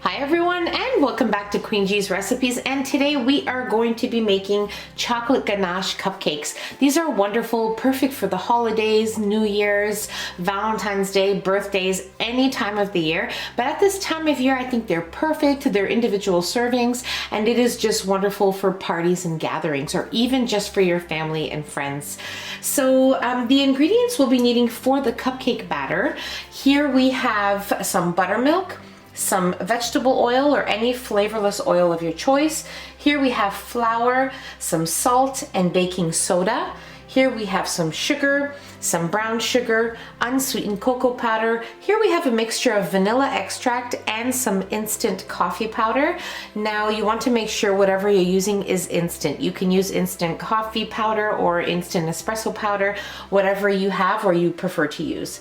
Hi everyone, and welcome back to Queen G's Recipes, and today we are going to be making chocolate ganache cupcakes. These are wonderful, perfect for the holidays, New Year's, Valentine's Day, birthdays, any time of the year. But at this time of year, I think they're perfect. They're individual servings, and it is just wonderful for parties and gatherings, or even just for your family and friends. So the ingredients we'll be needing for the cupcake batter. Here we have some buttermilk, some vegetable oil or any flavorless oil of your choice. Here we have flour, some salt and baking soda. Here we have some sugar, some brown sugar, unsweetened cocoa powder. Here we have a mixture of vanilla extract and some instant coffee powder. Now you want to make sure whatever you're using is instant. You can use instant coffee powder or instant espresso powder, whatever you have or you prefer to use.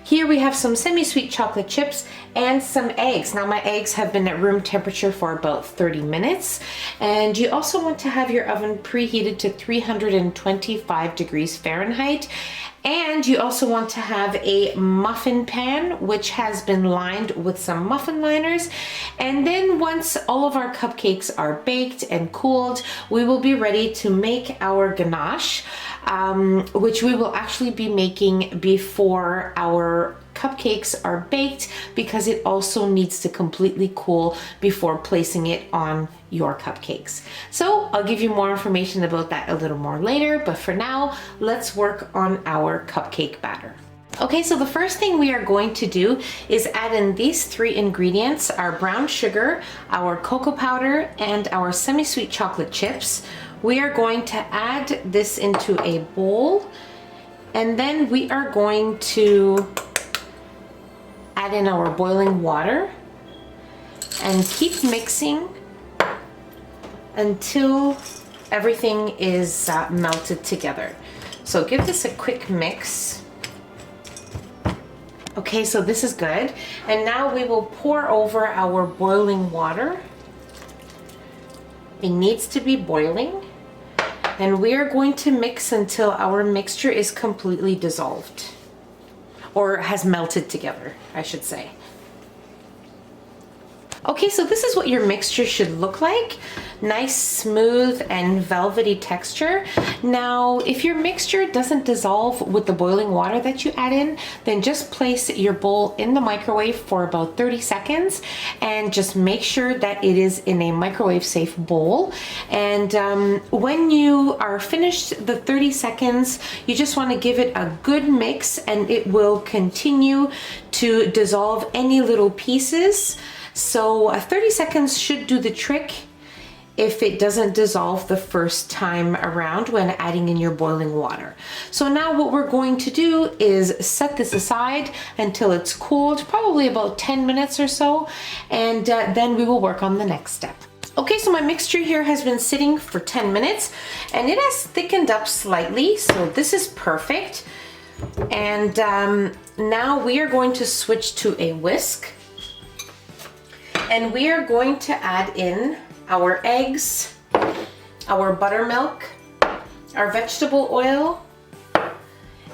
Here we have some semi-sweet chocolate chips and some eggs. Now my eggs have been at room temperature for about 30 minutes. And you also want to have your oven preheated to 325 degrees Fahrenheit. And you also want to have a muffin pan, which has been lined with some muffin liners. And then once all of our cupcakes are baked and cooled, we will be ready to make our ganache, which we will actually be making before our cupcakes are baked, because it also needs to completely cool before placing it on your cupcakes. So I'll give you more information about that a little more later, but for now, let's work on our cupcake batter. Okay, so the first thing we are going to do is add in these three ingredients: our brown sugar, our cocoa powder, and our semi-sweet chocolate chips. We are going to add this into a bowl, and then we are going to add in our boiling water and keep mixing until everything is melted together. So give this a quick mix. Okay, so this is good. And now we will pour over our boiling water. It needs to be boiling. And we are going to mix until our mixture is completely dissolved, or has melted together, I should say. Okay, so this is what your mixture should look like. Nice, smooth, and velvety texture. Now, if your mixture doesn't dissolve with the boiling water that you add in, then just place your bowl in the microwave for about 30 seconds and just make sure that it is in a microwave safe bowl. And when you are finished the 30 seconds, you just want to give it a good mix, and it will continue to dissolve any little pieces. So 30 seconds should do the trick if it doesn't dissolve the first time around when adding in your boiling water. So now what we're going to do is set this aside until it's cooled, probably about 10 minutes or so, and then we will work on the next step. Okay, so my mixture here has been sitting for 10 minutes and it has thickened up slightly, so this is perfect. And now we are going to switch to a whisk. And we are going to add in our eggs, our buttermilk, our vegetable oil,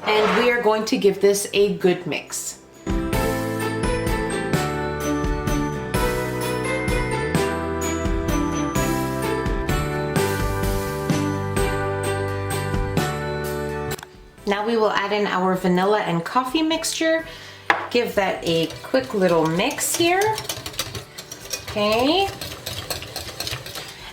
and we are going to give this a good mix. Now we will add in our vanilla and coffee mixture. Give that a quick little mix here. Okay,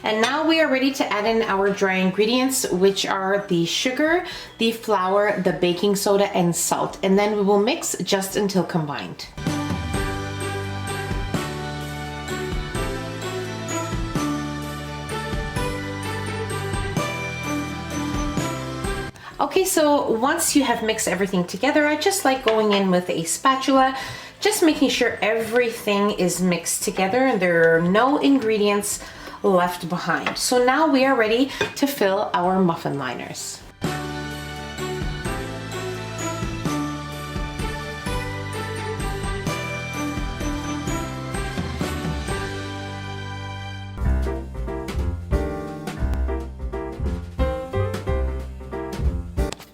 and now we are ready to add in our dry ingredients, which are the sugar, the flour, the baking soda, and salt, and then we will mix just until combined. Okay, so once you have mixed everything together, I just like going in with a spatula, just making sure everything is mixed together and there are no ingredients left behind. So now we are ready to fill our muffin liners.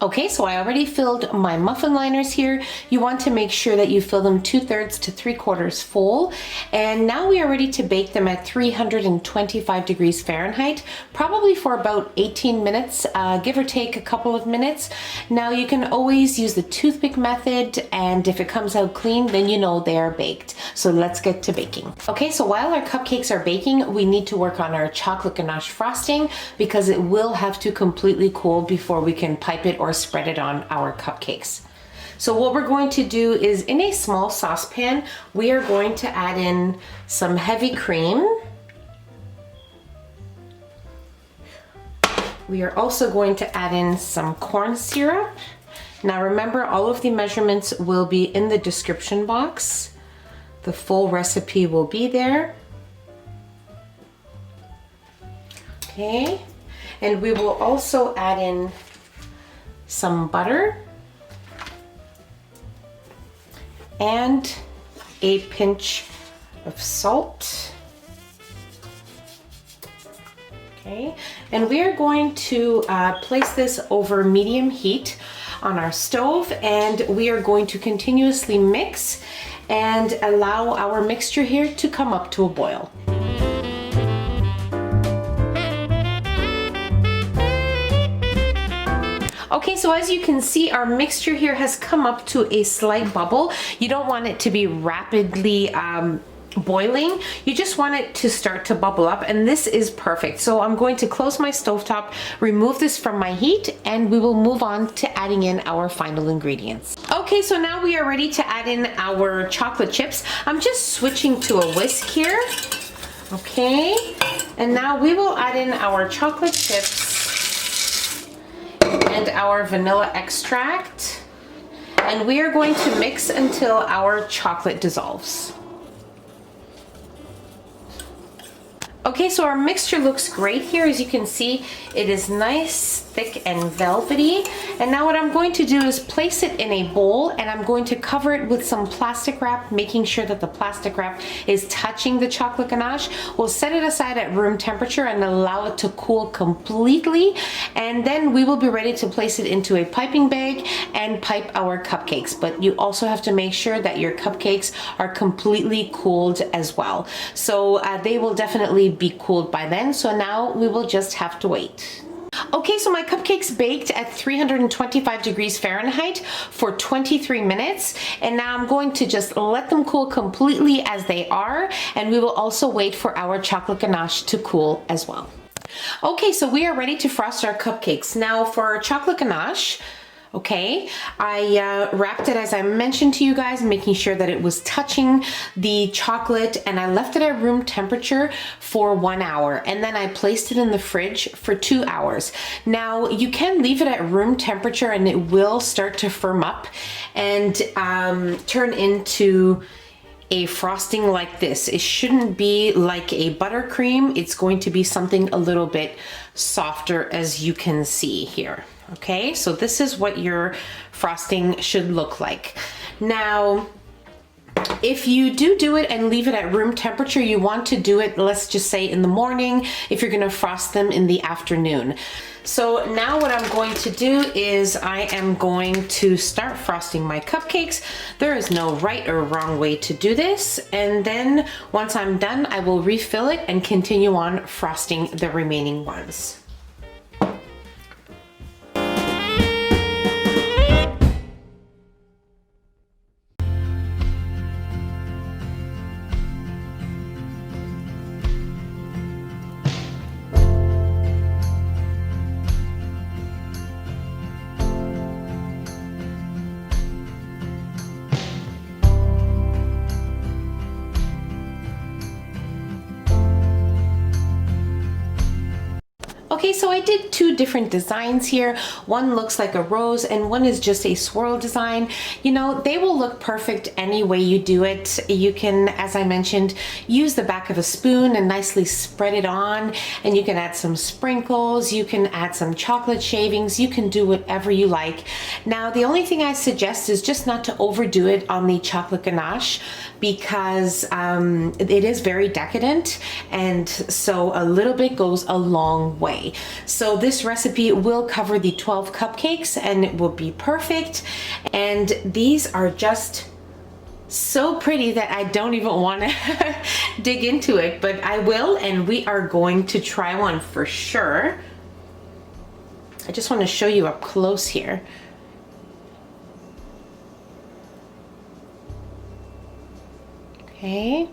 Okay, so I already filled my muffin liners here. You want to make sure that you fill them 2/3 to 3/4 full. And now we are ready to bake them at 325 degrees Fahrenheit, probably for about 18 minutes, give or take a couple of minutes. Now you can always use the toothpick method, and if it comes out clean, then you know they are baked. So let's get to baking. Okay, so while our cupcakes are baking, we need to work on our chocolate ganache frosting because it will have to completely cool before we can pipe it or spread it on our cupcakes. So what we're going to do is, in a small saucepan, we are going to add in some heavy cream. We are also going to add in some corn syrup. Now remember, all of the measurements will be in the description box. The full recipe will be there. Okay, and we will also add in some butter and a pinch of salt. Okay, and we are going to place this over medium heat on our stove, and we are going to continuously mix and allow our mixture here to come up to a boil. Okay, so as you can see, our mixture here has come up to a slight bubble. You don't want it to be rapidly boiling. You just want it to start to bubble up, and this is perfect. So I'm going to close my stovetop, remove this from my heat, and we will move on to adding in our final ingredients. Okay, so now we are ready to add in our chocolate chips. I'm just switching to a whisk here. Okay, and now we will add in our chocolate chips and our vanilla extract, and we are going to mix until our chocolate dissolves. Okay, so our mixture looks great here. As you can see, it is nice, thick, and velvety. And now what I'm going to do is place it in a bowl, and I'm going to cover it with some plastic wrap, making sure that the plastic wrap is touching the chocolate ganache. We'll set it aside at room temperature and allow it to cool completely. And then we will be ready to place it into a piping bag and pipe our cupcakes. But you also have to make sure that your cupcakes are completely cooled as well. So they will definitely be cooled by then. So now we will just have to wait. Okay, so my cupcakes baked at 325 degrees Fahrenheit for 23 minutes, and now I'm going to just let them cool completely as they are, and we will also wait for our chocolate ganache to cool as well. Okay, so we are ready to frost our cupcakes. Now for our chocolate ganache, okay, I wrapped it, as I mentioned to you guys, making sure that it was touching the chocolate, and I left it at room temperature for 1 hour, and then I placed it in the fridge for 2 hours. Now you can leave it at room temperature and it will start to firm up and turn into a frosting like this. It shouldn't be like a buttercream. It's going to be something a little bit softer, as you can see here. Okay, so this is what your frosting should look like. Now, if you do it and leave it at room temperature, you want to do it, let's just say in the morning, if you're gonna frost them in the afternoon. So now what I'm going to do is I am going to start frosting my cupcakes. There is no right or wrong way to do this. And then once I'm done, I will refill it and continue on frosting the remaining ones. Okay, so I did two different designs here. One looks like a rose and one is just a swirl design. You know, they will look perfect any way you do it. You can, as I mentioned, use the back of a spoon and nicely spread it on, and you can add some sprinkles, you can add some chocolate shavings, you can do whatever you like. Now, the only thing I suggest is just not to overdo it on the chocolate ganache, because it is very decadent, and so a little bit goes a long way. family. So this recipe will cover the 12 cupcakes and it will be perfect. And these are just so pretty that I don't even want to dig into it, but I will, and we are going to try one for sure. I just want to show you up close here. Okay.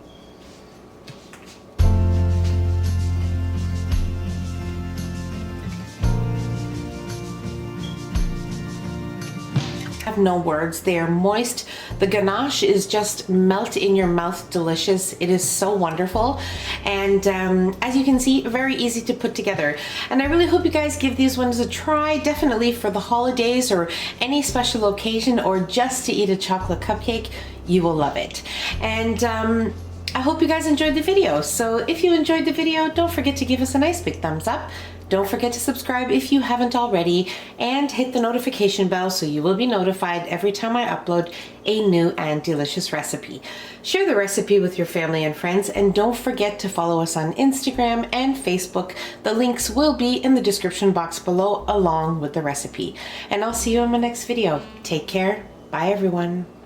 Have no words. They are moist. The ganache is just melt in your mouth delicious. It is so wonderful, and as you can see, very easy to put together. And I really hope you guys give these ones a try, definitely for the holidays or any special occasion, or just to eat a chocolate cupcake. You will love it. And I hope you guys enjoyed the video. So if you enjoyed the video, don't forget to give us a nice big thumbs up. Don't forget to subscribe if you haven't already, and hit the notification bell so you will be notified every time I upload a new and delicious recipe. Share the recipe with your family and friends, and don't forget to follow us on Instagram and Facebook. The links will be in the description box below along with the recipe. And I'll see you in my next video. Take care. Bye everyone.